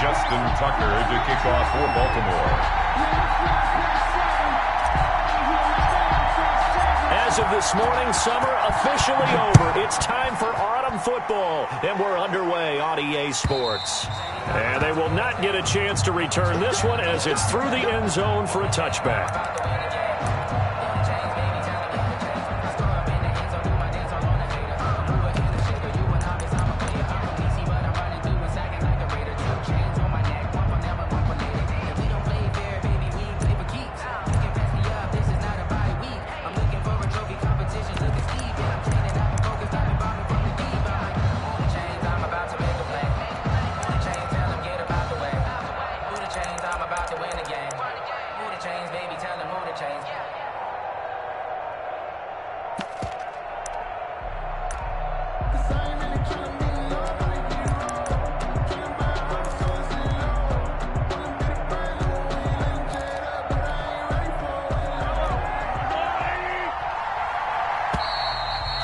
Justin Tucker to kick off for Baltimore. As of this morning, summer officially over. It's time for autumn football, and we're underway on EA Sports. And they will not get a chance to return this one as it's through the end zone for a touchback.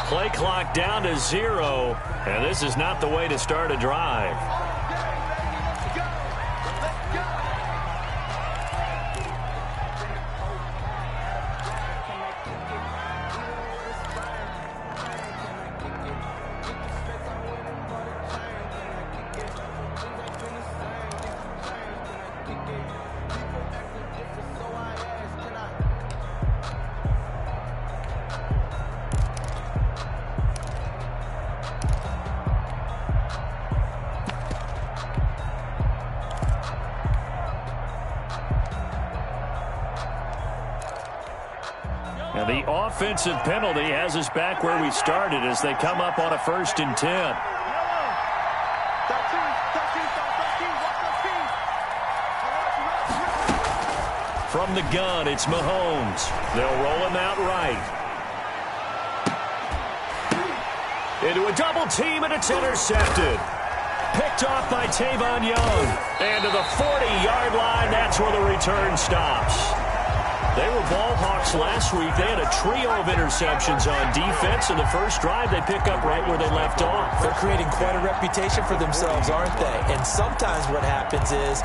Play clock down to 0, and this is not the way to start a drive. And the offensive penalty has us back where we started as they come up on a 1st and 10. From the gun, it's Mahomes. They'll roll him out right. Into a double team, and it's intercepted. Picked off by Tavon Young. And to the 40-yard line, that's where the return stops. They were ball hawks last week. They had a trio of interceptions on defense. In the first drive, they pick up right where they left off. They're creating quite a reputation for themselves, aren't they? And sometimes what happens is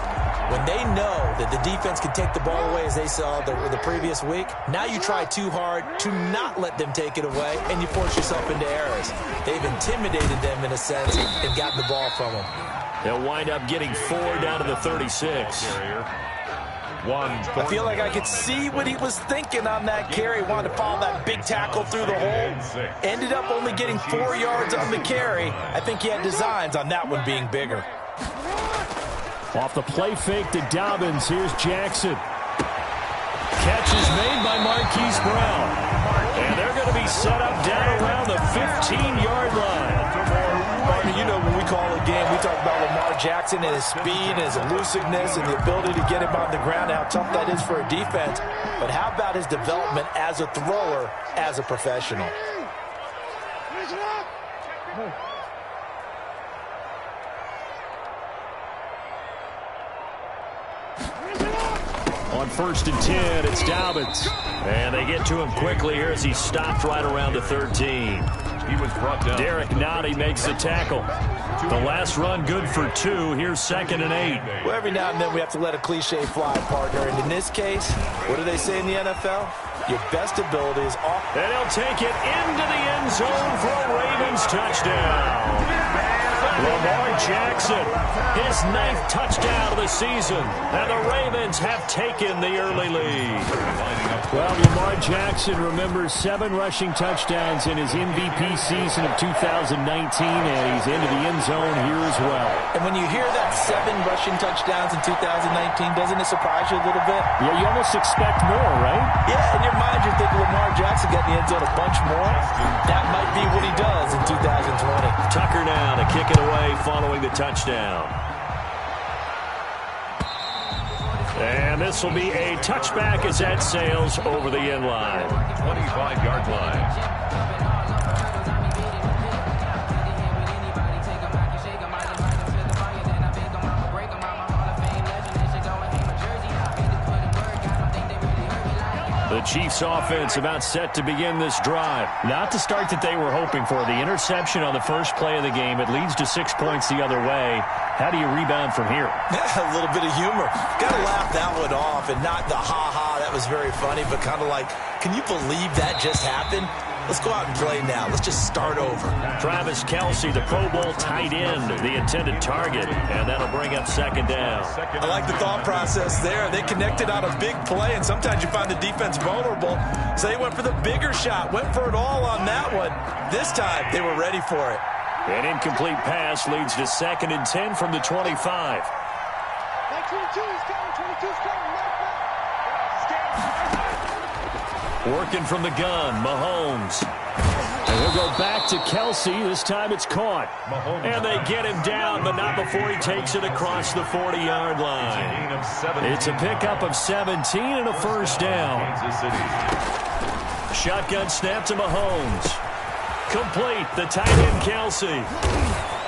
when they know that the defense can take the ball away, as they saw the previous week, now you try too hard to not let them take it away, and you force yourself into errors. They've intimidated them in a sense and gotten the ball from them. They'll wind up getting 4 down to the 36. I feel like I could see what he was thinking on that carry. Wanted to follow that big tackle through the hole. Ended up only getting 4 yards on the carry. I think he had designs on that one being bigger. Off the play fake to Dobbins. Here's Jackson. Catch is made by Marquise Brown. And they're going to be set up down around the 15-yard line. Martin, you know when we call a game, we talk about Lamar Jackson and his speed and his elusiveness and the ability to get him on the ground, how tough that is for a defense. But how about his development as a thrower, as a professional? On 1st and 10, it's Dobbins. And they get to him quickly here as he's stopped right around the 13. He was brought down. Derek Nottie makes the tackle. The last run good for 2. Here's 2nd and 8. Well, every now and then we have to let a cliche fly, partner. And in this case, what do they say in the NFL? Your best ability is off. And he'll take it into the end zone for a Ravens touchdown. Lamar Jackson, his 9th touchdown of the season. And the Ravens have taken the early lead. Well, Lamar Jackson remembers 7 rushing touchdowns in his MVP season of 2019, and he's into the end zone here as well. And when you hear that 7 rushing touchdowns in 2019, doesn't it surprise you a little bit? Yeah, you almost expect more, right? Yeah, in your mind you're thinking Lamar Jackson got in the end zone a bunch more. That might be what he does in 2020. Tucker now to kick it away following the touchdown. And this will be a touchback as that sails over the end line. 25-yard line. The Chiefs Chiefs offense about set to begin this drive. Not the start that they were hoping for. The interception on the first play of the game. It leads to 6 points the other way. How do you rebound from here? A little bit of humor. Got to laugh that one off, and not the ha-ha, that was very funny, but kind of like, can you believe that just happened? Let's go out and play now. Let's just start over. Travis Kelce, the Pro Bowl tight end, the intended target, and that'll bring up second down. I like the thought process there. They connected on a big play, and sometimes you find the defense vulnerable. So they went for the bigger shot, went for it all on that one. This time, they were ready for it. An incomplete pass leads to 2nd and 10 from the 25. Working from the gun, Mahomes. And he'll go back to Kelce. This time it's caught. And they get him down, but not before he takes it across the 40-yard line. It's a pickup of 17 and a first down. Shotgun snap to Mahomes. Complete, the tight end Kelce.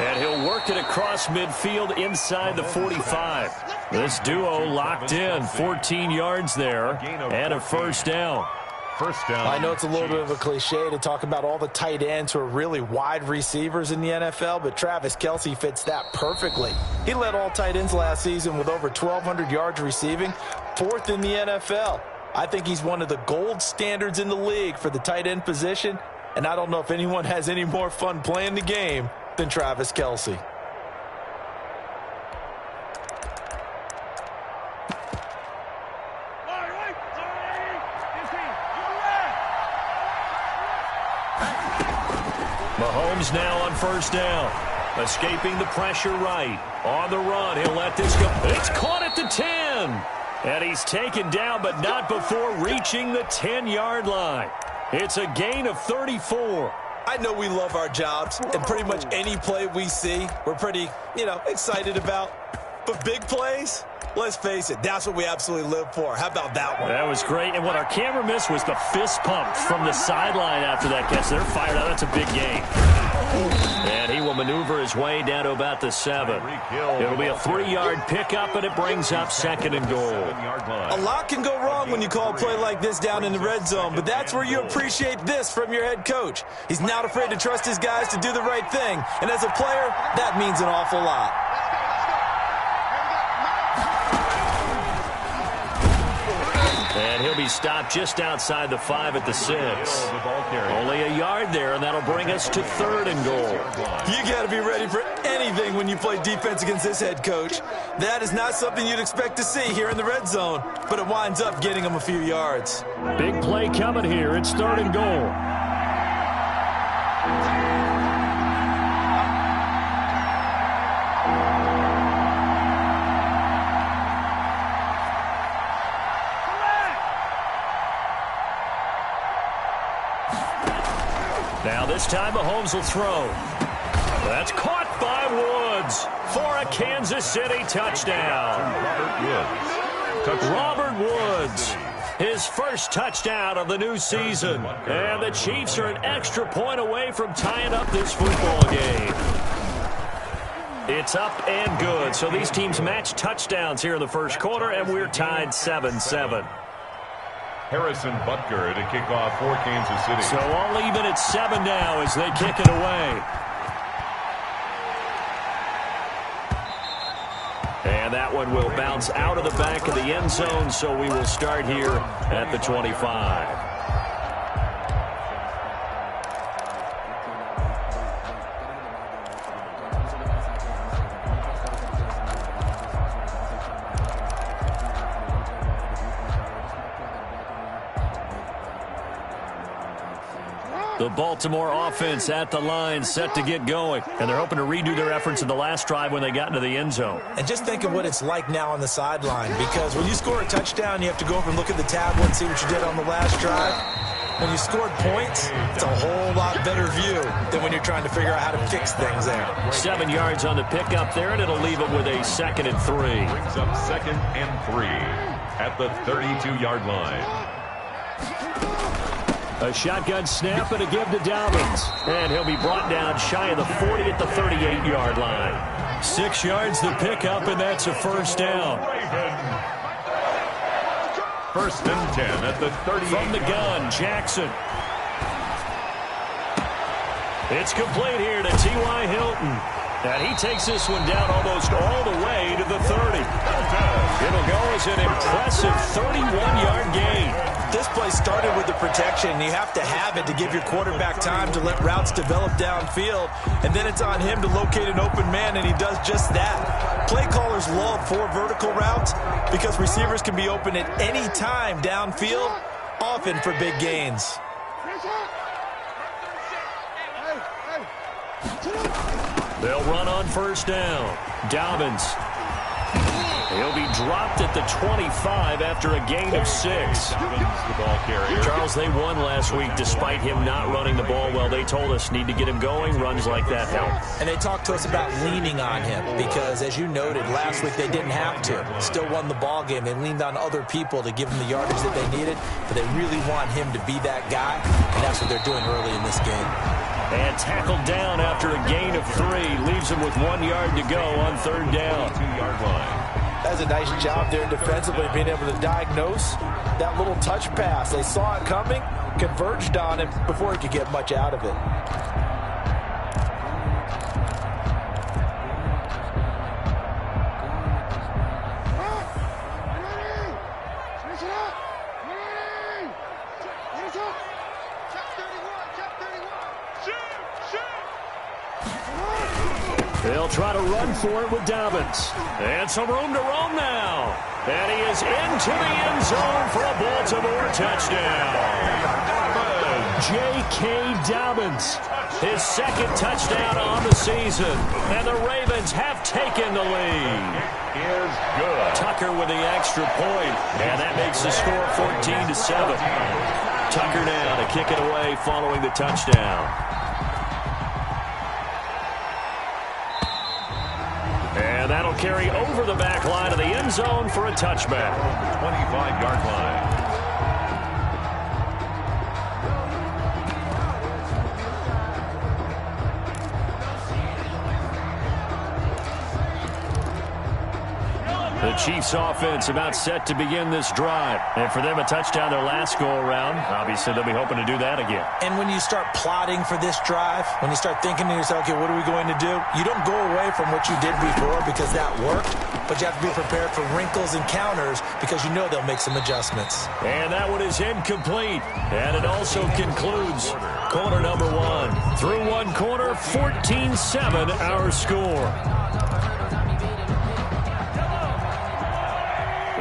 And he'll work it across midfield inside the 45. This duo locked in, 14 yards there, and a first down. First down. I know it's a little bit of a cliche to talk about all the tight ends who are really wide receivers in the NFL, but Travis Kelce fits that perfectly. He led all tight ends last season with over 1,200 yards receiving, 4th in the NFL. I think he's one of the gold standards in the league for the tight end position, and I don't know if anyone has any more fun playing the game than Travis Kelce. Mahomes now on first down. Escaping the pressure right. On the run, he'll let this go. It's caught at the 10. And he's taken down, but not before reaching the 10-yard line. It's a gain of 34. I know we love our jobs, and pretty much any play we see, we're pretty, excited about. But big plays, let's face it, that's what we absolutely live for. How about that one? That was great. And what our camera missed was the fist pump from the sideline after that catch. They're fired out. That's a big gain. And he will maneuver his way down to about the 7. It'll be a 3-yard pickup, and it brings up 2nd and goal. A lot can go wrong when you call a play like this down in the red zone, but that's where you appreciate this from your head coach. He's not afraid to trust his guys to do the right thing, and as a player, that means an awful lot. And he'll be stopped just outside the 5 at the 6. Only a yard there, and that'll bring us to 3rd and goal. You got to be ready for anything when you play defense against this head coach. That is not something you'd expect to see here in the red zone, but it winds up getting him a few yards. Big play coming here. It's 3rd and goal. Now this time Mahomes will throw. That's caught by Woods for a Kansas City touchdown. Robert Woods, his first touchdown of the new season. And the Chiefs are an extra point away from tying up this football game. It's up and good. So these teams match touchdowns here in the first quarter, and we're tied 7-7. Harrison Butker to kick off for Kansas City. So all even at 7 now as they kick it away. And that one will bounce out of the back of the end zone, so we will start here at the 25. The Baltimore offense at the line, set to get going. And they're hoping to redo their efforts in the last drive when they got into the end zone. And just think of what it's like now on the sideline, because when you score a touchdown, you have to go over and look at the tablet and see what you did on the last drive. When you scored points, it's a whole lot better view than when you're trying to figure out how to fix things there. 7 yards on the pickup there, and it'll leave them with a 2nd and 3. Brings up 2nd and 3 at the 32-yard line. A shotgun snap and a give to Dobbins. And he'll be brought down shy of the 40 at the 38-yard line. 6 yards to pick up, and that's a first down. First and 10 at the 30. From the gun, Jackson. It's complete here to T.Y. Hilton. And he takes this one down almost all the way to the 30. It'll go as an impressive 31-yard gain. This play started with the protection. You have to have it to give your quarterback time to let routes develop downfield. And then it's on him to locate an open man, and he does just that. Play callers love 4 vertical routes because receivers can be open at any time downfield, often for big gains. They'll run on first down. Dobbins. He'll be dropped at the 25 after a gain of 6. The ball carrier. Charles, they won last week despite him not running the ball well. They told us need to get him going. Runs like that help. And they talked to us about leaning on him because, as you noted, last week they didn't have to. Still won the ball game. They leaned on other people to give them the yardage that they needed, but they really want him to be that guy, and that's what they're doing early in this game. And tackled down after a gain of 3. Leaves him with 1 yard to go on third down. 2-yard line. That's a nice job there defensively, being able to diagnose that little touch pass. They saw it coming, converged on it before he could get much out of it. They'll try to run for it with Dobbins. And some room to roam now. And he is into the end zone for a Baltimore touchdown. J.K. Dobbins, his second touchdown on the season. And the Ravens have taken the lead. Is good. Tucker with the extra point. And that makes the score 14-7. Tucker now to kick it away following the touchdown. And that'll carry over the back line of the end zone for a touchback. 25-yard line. The Chiefs offense about set to begin this drive. And for them, a touchdown their last go-around. Obviously, they'll be hoping to do that again. And when you start plotting for this drive, when you start thinking to yourself, okay, what are we going to do? You don't go away from what you did before because that worked, but you have to be prepared for wrinkles and counters because you know they'll make some adjustments. And that one is incomplete. And it also concludes quarter number 1. Through one quarter, 14-7 our score.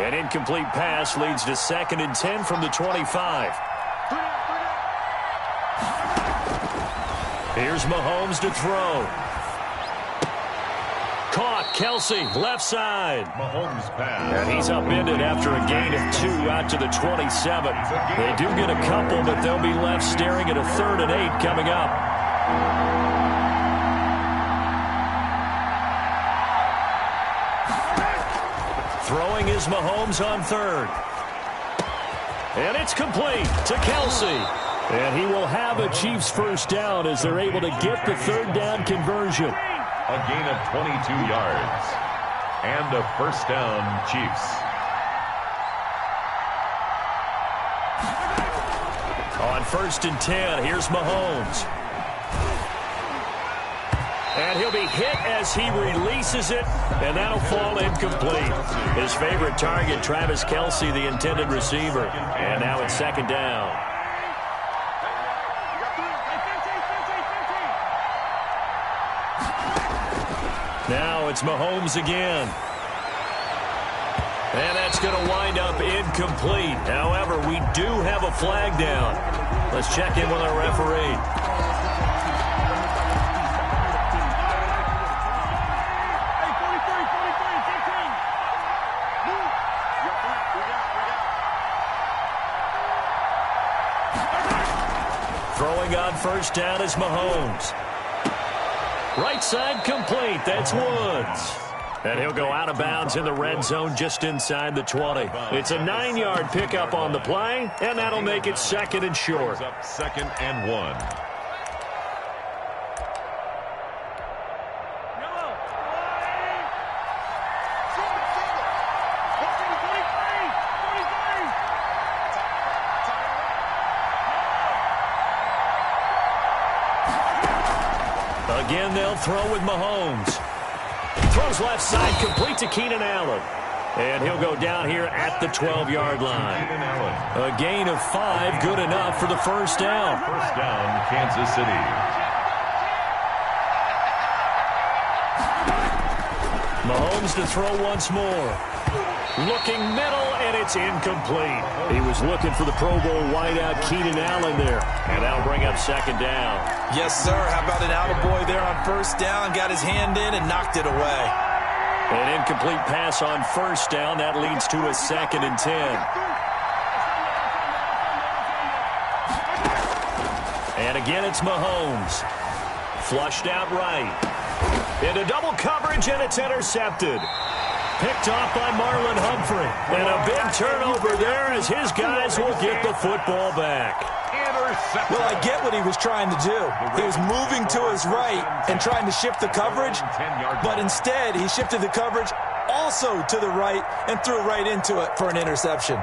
An incomplete pass leads to 2nd and 10 from the 25. Here's Mahomes to throw. Caught. Kelsey, left side. Mahomes pass. And he's upended after a gain of 2 out to the 27. They do get a couple, but they'll be left staring at a 3rd and 8 coming up. Throwing is Mahomes on 3rd. And it's complete to Kelsey. And he will have a Chiefs first down as they're able to get the 3rd down conversion. A gain of 22 yards. And a first down, Chiefs. On 1st and 10, here's Mahomes. And he'll be hit as he releases it, and that'll fall incomplete. His favorite target, Travis Kelsey, the intended receiver. And now it's 2nd down. Now it's Mahomes again. And that's going to wind up incomplete. However, we do have a flag down. Let's check in with our referee. Throwing on first down is Mahomes. Right side complete. That's Woods. And he'll go out of bounds in the red zone just inside the 20. It's a 9-yard pickup on the play, and that'll make it 2nd and short. Up 2nd and 1. Again, they'll throw with Mahomes. Throws left side, complete to Keenan Allen. And he'll go down here at the 12-yard line. A gain of 5, good enough for the first down. First down, Kansas City. Mahomes to throw once more. Looking middle, and it's incomplete. He was looking for the Pro Bowl wideout Keenan Allen there. And that'll bring up second down. Yes, sir. How about an attaboy there on first down? Got his hand in and knocked it away. An incomplete pass on first down. That leads to a 2nd and 10. And again, it's Mahomes. Flushed out right. Into double coverage, and it's intercepted. Picked off by Marlon Humphrey. And a big turnover there as his guys will get the football back. Well, I get what he was trying to do. He was moving to his right and trying to shift the coverage, but instead he shifted the coverage also to the right and threw right into it for an interception.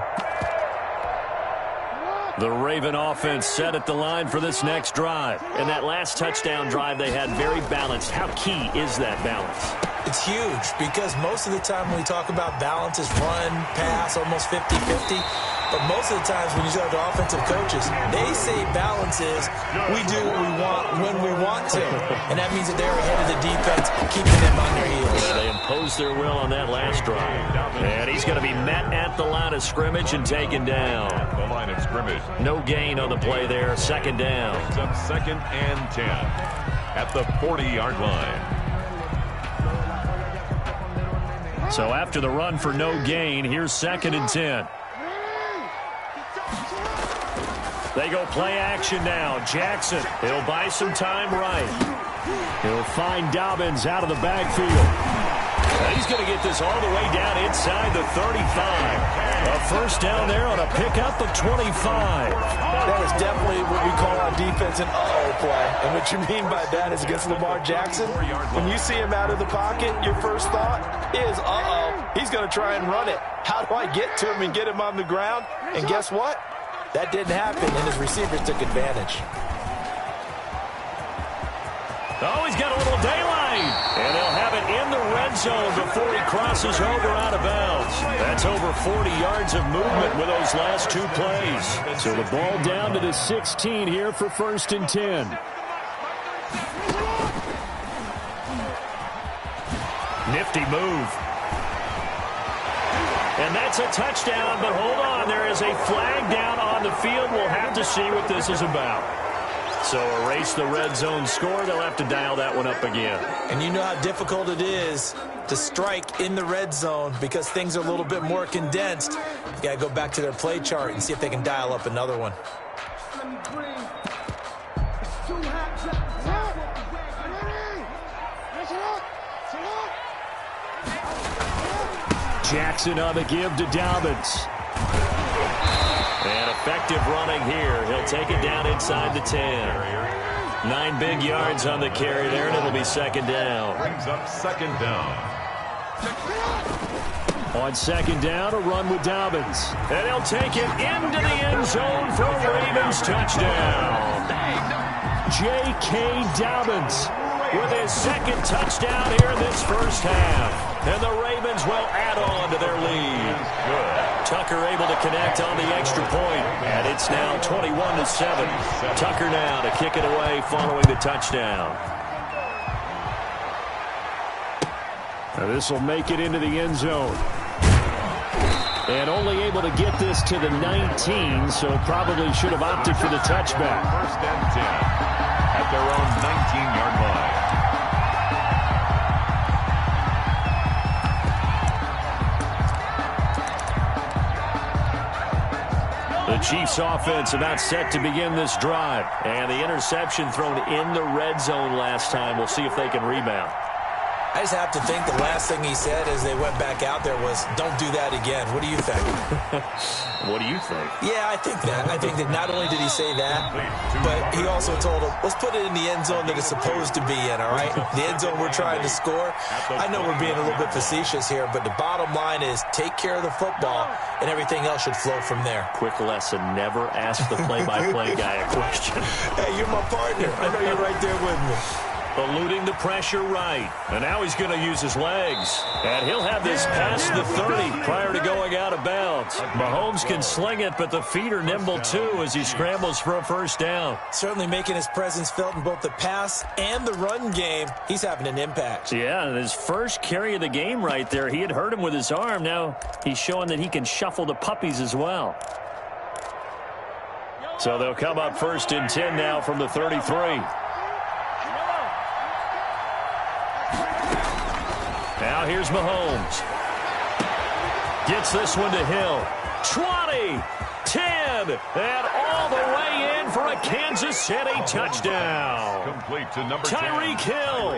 The Raven offense set at the line for this next drive. And that last touchdown drive they had very balanced. How key is that balance? It's huge because most of the time when we talk about balance is run, pass, almost 50-50. But most of the times when you talk to offensive coaches, they say balance is we do what we want when we want to. And that means that they're ahead of the defense, keeping them on their heels. They imposed their will on that last drive. And he's going to be met at the line of scrimmage and taken down. The line of scrimmage. No gain on the play there. Second down. It's up 2nd and 10 at the 40-yard line. So after the run for no gain, here's 2nd and 10. They go play action now. Jackson, he'll buy some time right. He'll find Dobbins out of the backfield. And he's going to get this all the way down inside the 35. A first down there on a pickup of 25. That is definitely what we call on defense an uh-oh play. And what you mean by that is against Lamar Jackson, when you see him out of the pocket, your first thought is, uh-oh, he's going to try and run it. How do I get to him and get him on the ground? And guess what? That didn't happen, and his receivers took advantage. Oh, he's got a little daylight. And he'll have it in the red zone before he crosses over out of bounds. That's over 40 yards of movement with those last 2 plays. So the ball down to the 16 here for 1st and 10. Nifty move. And that's a touchdown, but hold on. There is a flag down on the field. We'll have to see what this is about. So erase the red zone score. They'll have to dial that one up again. And you know how difficult it is to strike in the red zone because things are a little bit more condensed. You got to go back to their play chart and see if they can dial up another one. Jackson on the give to Dobbins. And effective running here. He'll take it down inside the 10. 9 big yards on the carry there, and it'll be 2nd down. Brings up 2nd down. On 2nd down, a run with Dobbins. And he'll take it into the end zone for a Ravens touchdown. J.K. Dobbins with his 2nd touchdown here in this first half. And the Ravens will add on to their lead. Good. Tucker able to connect on the extra point. And it's now 21-7. Tucker now to kick it away following the touchdown. Now this will make it into the end zone. And only able to get this to the 19, so probably should have opted for the touchback. 1st and 10 at their own 19-yard line. The Chiefs offense about set to begin this drive. And the interception thrown in the red zone last time. We'll see if they can rebound. I just have to think the last thing he said as they went back out there was, don't do that again. What do you think? What do you think? Yeah, I think that. I think that not only did he say that, but he also told him, let's put it in the end zone that it's supposed to be in, all right? The end zone we're trying to score. I know we're being a little bit facetious here, but the bottom line is take care of the football, and everything else should flow from there. Quick lesson, never ask the play-by-play guy a question. Hey, you're my partner. I know you're right there with me. eluding the pressure right. And now he's going to use his legs. And he'll have this past the 30 prior to going out of bounds. Mahomes can sling it, but the feet are nimble too as he scrambles for a first down. Certainly making his presence felt in both the pass and the run game. He's having an impact. Yeah, and his first carry of the game right there, he had hurt him with his arm. Now he's showing that he can shuffle the puppies as well. So they'll come up 1st and 10 now from the 33. Now here's Mahomes. Gets this one to Hill. 20, 10, and all the way in for a Kansas City touchdown. Complete to number Tyreek Hill,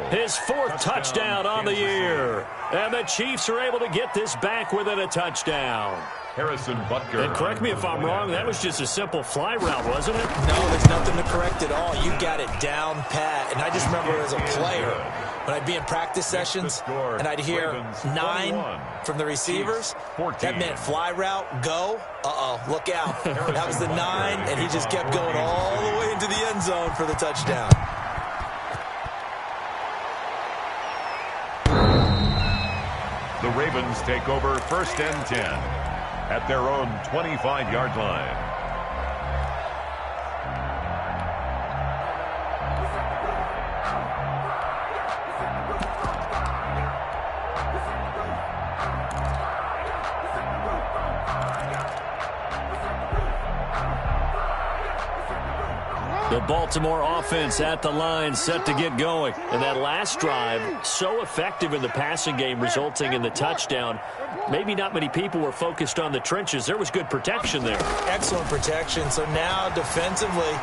his 4th touchdown on the year. And the Chiefs are able to get this back within a touchdown. Harrison Butker. And correct me if I'm wrong, that was just a simple fly route, wasn't it? No, there's nothing to correct at all. You got it down pat. And I just remember as a player, when I'd be in practice sessions and I'd hear 9 from the receivers, that meant fly route, go, look out. That was the 9, and he just kept going all the way into the end zone for the touchdown. The Ravens take over 1st and 10 at their own 25-yard line. The Baltimore offense at the line, set to get going. And that last drive, so effective in the passing game, resulting in the touchdown. Maybe not many people were focused on the trenches. There was good protection there. Excellent protection. So now defensively,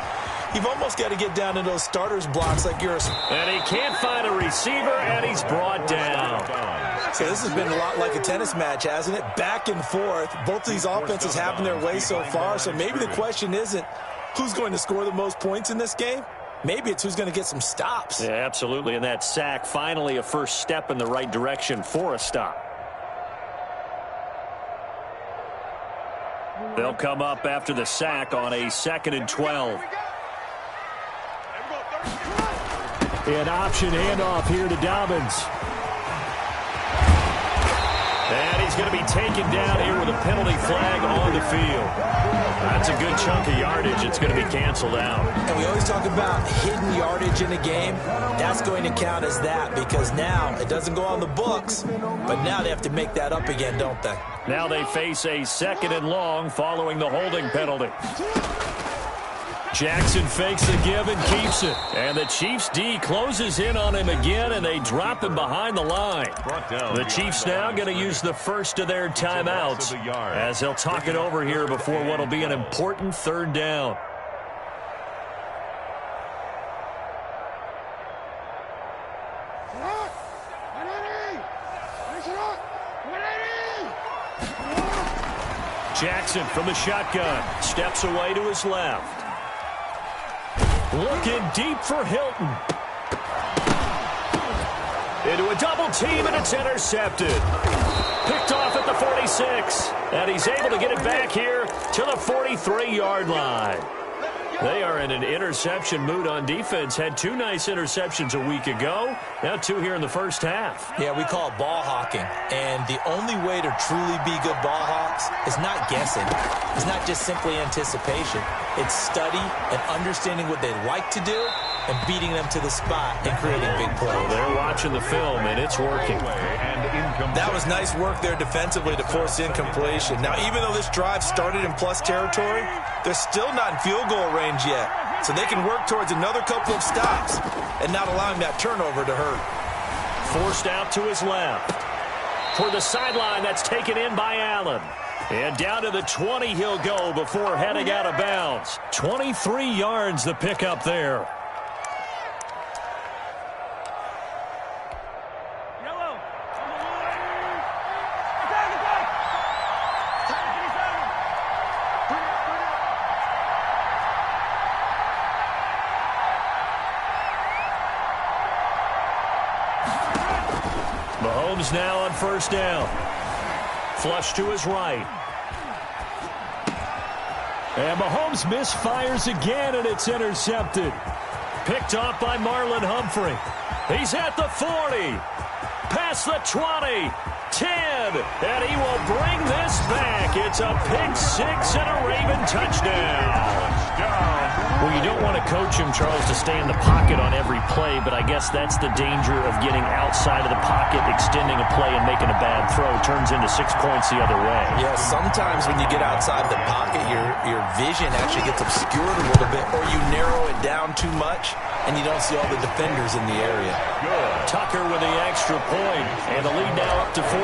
you've almost got to get down to those starters blocks like you're And he can't find a receiver, and he's brought down. So this has been a lot like a tennis match, hasn't it? Back and forth. Both of these offenses having their way so far. So maybe the question isn't who's going to score the most points in this game. Maybe it's who's going to get some stops. Yeah, absolutely. And that sack, finally a first step in the right direction for a stop. They'll come up after the sack on a 2nd and 12. An option handoff here to Dobbins. And he's going to be taken down here with a penalty flag on the field. That's a good chunk of yardage. It's going to be canceled out. And we always talk about hidden yardage in a game. That's going to count as that because now it doesn't go on the books, but now they have to make that up again, don't they? Now they face a 2nd and long following the holding penalty. Jackson fakes the give and keeps it. And the Chiefs D closes in on him again, and they drop him behind the line. The Chiefs now going to use the first of their timeouts as they'll talk it over here before what will be an important 3rd down. Jackson from the shotgun steps away to his left. Looking deep for Hilton. Into a double team, and it's intercepted. Picked off at the 46. And he's able to get it back here to the 43-yard line. They are in an interception mood on defense. Had 2 nice interceptions a week ago. Now 2 here in the first half. Yeah, we call it ball hawking. And the only way to truly be good ball hawks is not guessing. It's not just simply anticipation. It's study and understanding what they like to do and beating them to the spot and creating big plays. Well, they're watching the film, and it's working. That was nice work there defensively to force incompletion. Now, even though this drive started in plus territory, they're still not in field goal range yet. So they can work towards another couple of stops and not allowing that turnover to hurt. Forced out to his left. For the sideline, that's taken in by Allen. And down to the 20 he'll go before heading out of bounds. 23 yards the pickup there. Mahomes now on 1st down. Flush to his right. And Mahomes misfires again, and it's intercepted. picked off by Marlon Humphrey. He's at the 40, past the 20, 10, and he will bring this back. It's a pick six and a Raven touchdown. Well, you don't want to coach him, Charles, to stay in the pocket on every play, but I guess that's the danger of getting outside of the pocket, extending a play, and making a bad throw. Turns into 6 points the other way. Yeah, sometimes when you get outside the pocket, your vision actually gets obscured a little bit, or you narrow it down too much, and you don't see all the defenders in the area. Good. Tucker with the extra point, and the lead now up to 14.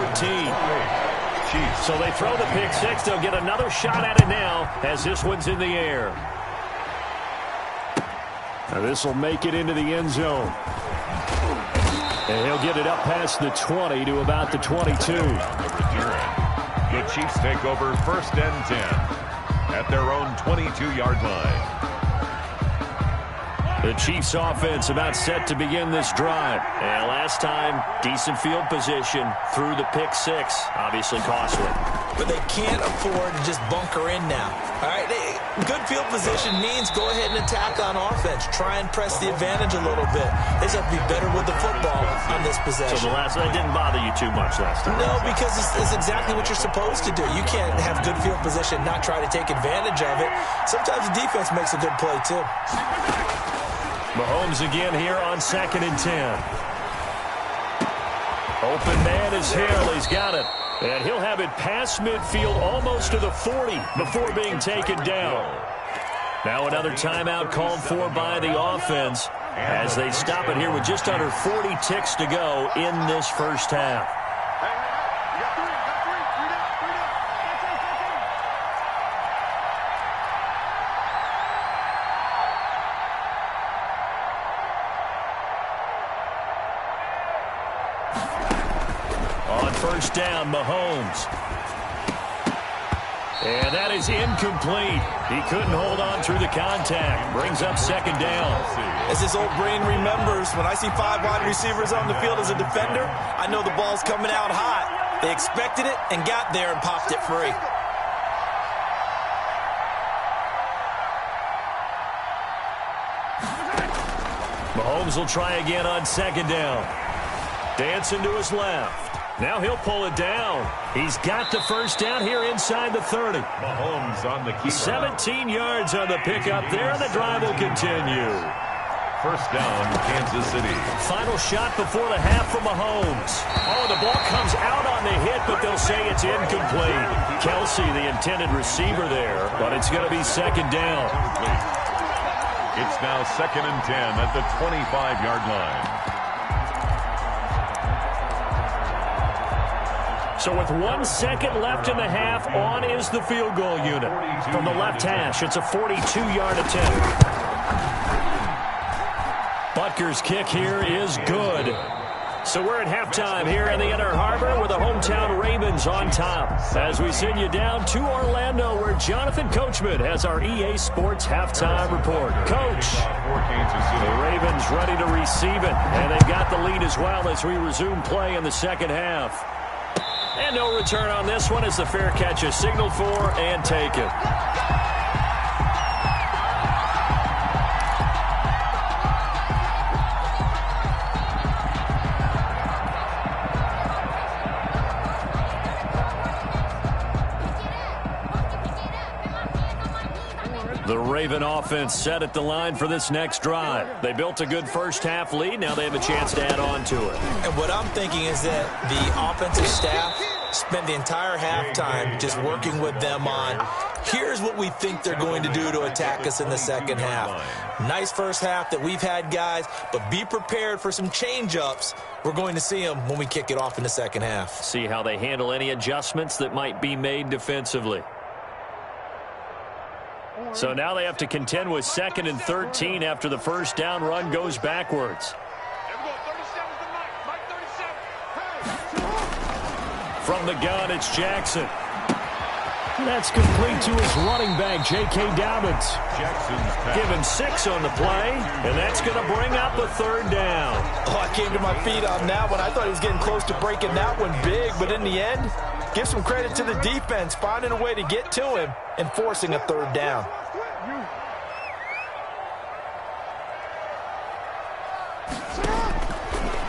So they throw the pick six. They'll get another shot at it now as this one's in the air. Now this will make it into the end zone. And he'll get it up past the 20 to about the 22. The Chiefs take over first and 10 at their own 22-yard line. The Chiefs offense about set to begin this drive. And last time, decent field position through the pick six. Obviously costly. But they can't afford to just bunker in now. All right, good field position means go ahead and attack on offense. Try and press the advantage a little bit. They just have to be better with the football on this possession. So that didn't bother you too much last time? No, because it's exactly what you're supposed to do. You can't have good field position, not try to take advantage of it. Sometimes the defense makes a good play, too. Mahomes again here on 2nd and 10. Open man is Hill. He's got it. And he'll have it past midfield almost to the 40 before being taken down. Now another timeout called for by the offense as they stop it here with just under 40 ticks to go in this first half. First down, Mahomes. And that is incomplete. He couldn't hold on through the contact. Brings up 2nd down. As this old brain remembers, when I see 5 wide receivers on the field as a defender, I know the ball's coming out hot. They expected it and got there and popped it free. Mahomes will try again on 2nd down. Dancing to his left. Now he'll pull it down. He's got the first down here inside the 30. Mahomes on the keeper. 17 yards on the pickup there, and the drive will continue. First down, Kansas City. Final shot before the half from Mahomes. Oh, the ball comes out on the hit, but they'll say it's incomplete. Kelsey, the intended receiver there, but it's going to be 2nd down. It's now 2nd and 10 at the 25-yard line. So with 1 second left in the half, on is the field goal unit. From the left hash, it's a 42-yard attempt. Butker's kick here is good. So we're at halftime here in the Inner Harbor with the hometown Ravens on top. As we send you down to Orlando where Jonathan Coachman has our EA Sports halftime report. Coach, the Ravens ready to receive it. And they've got the lead as well as we resume play in the second half. And no return on this one as the fair catch is signaled for and taken. The Raven offense set at the line for this next drive. They built a good first half lead. Now they have a chance to add on to it. And what I'm thinking is that the offensive staff spent the entire halftime just working with them on, here's what we think they're going to do to attack us in the second half. Nice first half that we've had, guys, but be prepared for some change-ups. We're going to see them when we kick it off in the second half. See how they handle any adjustments that might be made defensively. So now they have to contend with 2nd and 13 after the first down run goes backwards. From the gun, it's Jackson. That's complete to his running back, J.K. Dobbins. Given 6 on the play, and that's going to bring up the 3rd down. Oh, I came to my feet on that one. I thought he was getting close to breaking that one big, but in the end, give some credit to the defense, finding a way to get to him and forcing a 3rd down.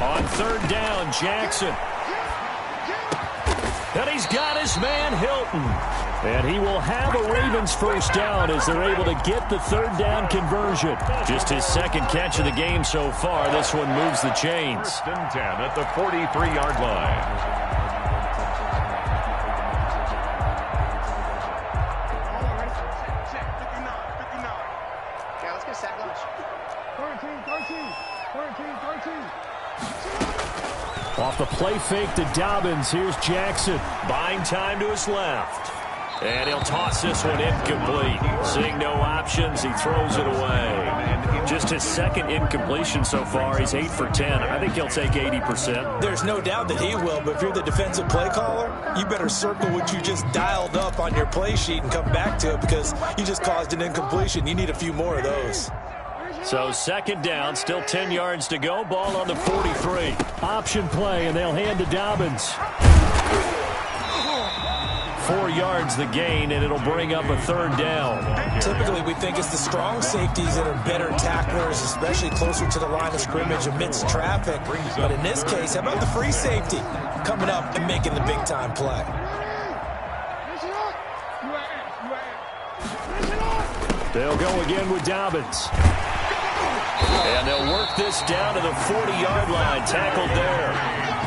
On third down, Jackson. And he's got his man, Hilton. And he will have a Ravens first down as they're able to get the third down conversion. Just his second catch of the game so far. This one moves the chains. First and 10 at the 43-yard line. Off the play fake to Dobbins. Here's Jackson. Buying time to his left. And he'll toss this one incomplete. Seeing no options, he throws it away. Just his second incompletion so far. He's 8 for 10. I think he'll take 80%. There's no doubt that he will, but if you're the defensive play caller, you better circle what you just dialed up on your play sheet and come back to it because you just caused an incompletion. You need a few more of those. So second down, still 10 yards to go. Ball on the 43. Option play, and they'll hand to Dobbins. 4 yards the gain, and it'll bring up a third down. Typically, we think it's the strong safeties that are better tacklers, especially closer to the line of scrimmage amidst traffic. But in this case, how about the free safety coming up and making the big-time play? They'll go again with Dobbins. And they'll work this down to the 40-yard line. Tackled there.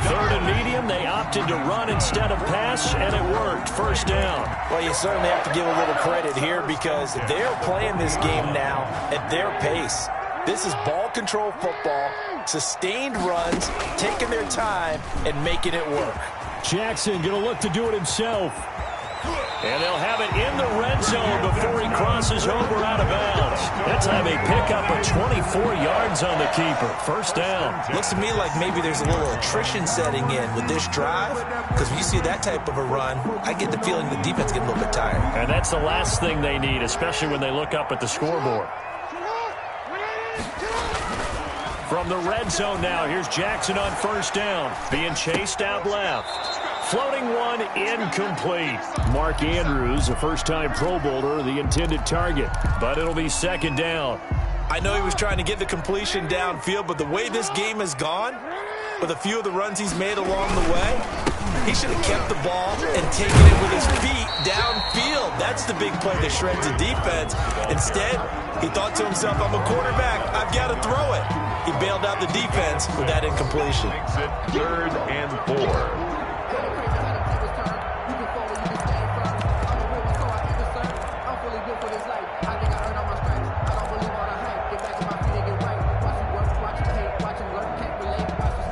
Third and medium, they opted to run instead of pass, and it worked. First down. Well, you certainly have to give a little credit here because they're playing this game now at their pace. This is ball control football, sustained runs, taking their time, and making it work. Jackson going to look to do it himself. And they'll have it in the red zone before he crosses over out of bounds. That time they pick up a 24 yards on the keeper. First down. Looks to me like maybe there's a little attrition setting in with this drive, because when you see that type of a run, I get the feeling the defense gets a little bit tired. And that's the last thing they need, especially when they look up at the scoreboard. From the red zone now, here's Jackson on first down. Being chased out left. Floating one, incomplete. Mark Andrews, a first-time Pro Bowler, the intended target. But it'll be second down. I know he was trying to get the completion downfield, but the way this game has gone, with a few of the runs he's made along the way, he should have kept the ball and taken it with his feet downfield. That's the big play that shreds the defense. Instead, he thought to himself, I'm a quarterback, I've got to throw it. He bailed out the defense with that incompletion. Makes it 3rd and 4.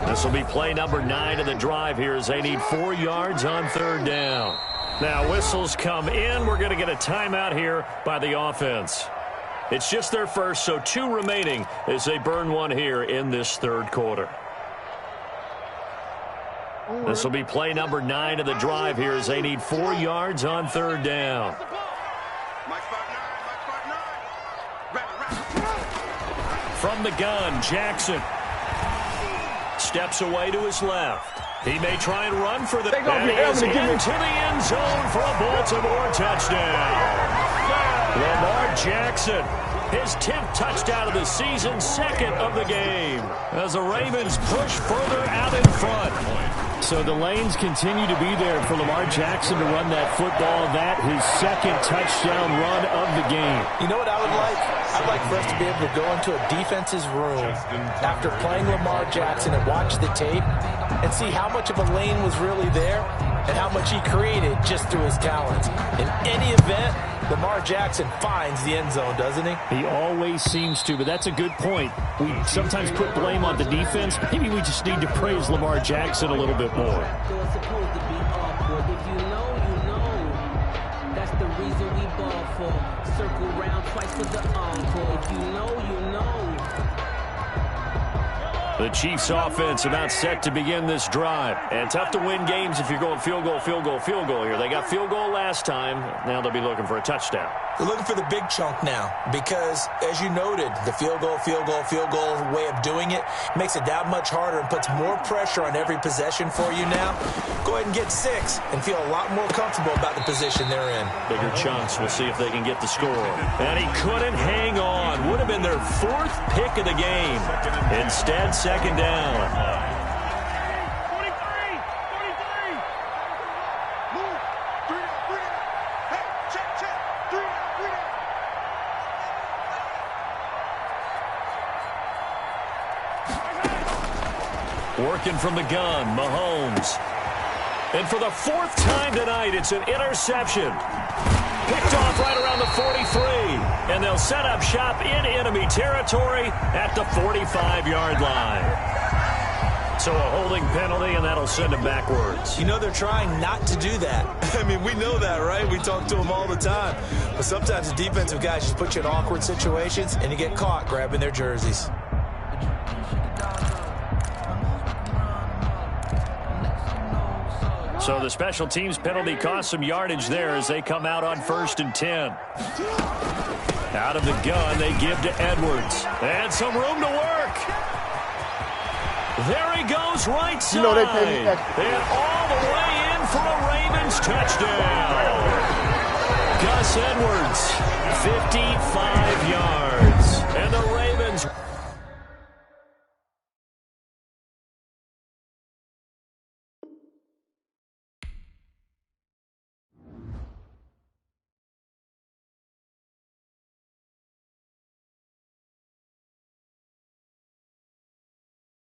This will be play number 9 of the drive here as they need 4 yards on third down. Now whistles come in. We're going to get a timeout here by the offense. It's just their first, so 2 remaining as they burn one here in this third quarter. This will be play number 9 of the drive here as they need 4 yards on third down. From the gun, Jackson steps away to his left. He may try and run for the... And he is into the end zone for a Baltimore touchdown. Lamar Jackson, his 10th touchdown of the season, 2nd of the game, as the Ravens push further out in front. So the lanes continue to be there for Lamar Jackson to run that football. That his 2nd touchdown run of the game. You know what I would like? I'd like for us to be able to go into a defense's room after playing Lamar Jackson and watch the tape and see how much of a lane was really there and how much he created just through his talents. In any event, Lamar Jackson finds the end zone, doesn't he? He always seems to, but that's a good point. We sometimes put blame on the defense. Maybe we just need to praise Lamar Jackson a little bit more. It's supposed to be awkward. If you know, you know. That's the reason we ball for. Circle round twice for the encore. If you know, you know. The Chiefs offense about set to begin this drive. And tough to win games if you're going field goal, field goal, field goal here. They got field goal last time. Now they'll be looking for a touchdown. They're looking for the big chunk now because, as you noted, the field goal way of doing it makes it that much harder and puts more pressure on every possession for you now. Go ahead and get 6 and feel a lot more comfortable about the position they're in. Bigger chunks. We'll see if they can get the score. And he couldn't hang on. Would have been their 4th pick of the game. Instead, second down. Working from the gun, Mahomes. And for the 4th time tonight, it's an interception. Picked off right around the 43. And they'll set up shop in enemy territory at the 45-yard line. So a holding penalty, and that'll send them backwards. You know they're trying not to do that. I mean, we know that, right? We talk to them all the time. But sometimes the defensive guys just put you in awkward situations, and you get caught grabbing their jerseys. So the special teams penalty cost some yardage there as they come out on 1st and 10. Out of the gun, they give to Edwards. And some room to work. There he goes right side. And all the way in for a Ravens touchdown. Gus Edwards, 55 yards.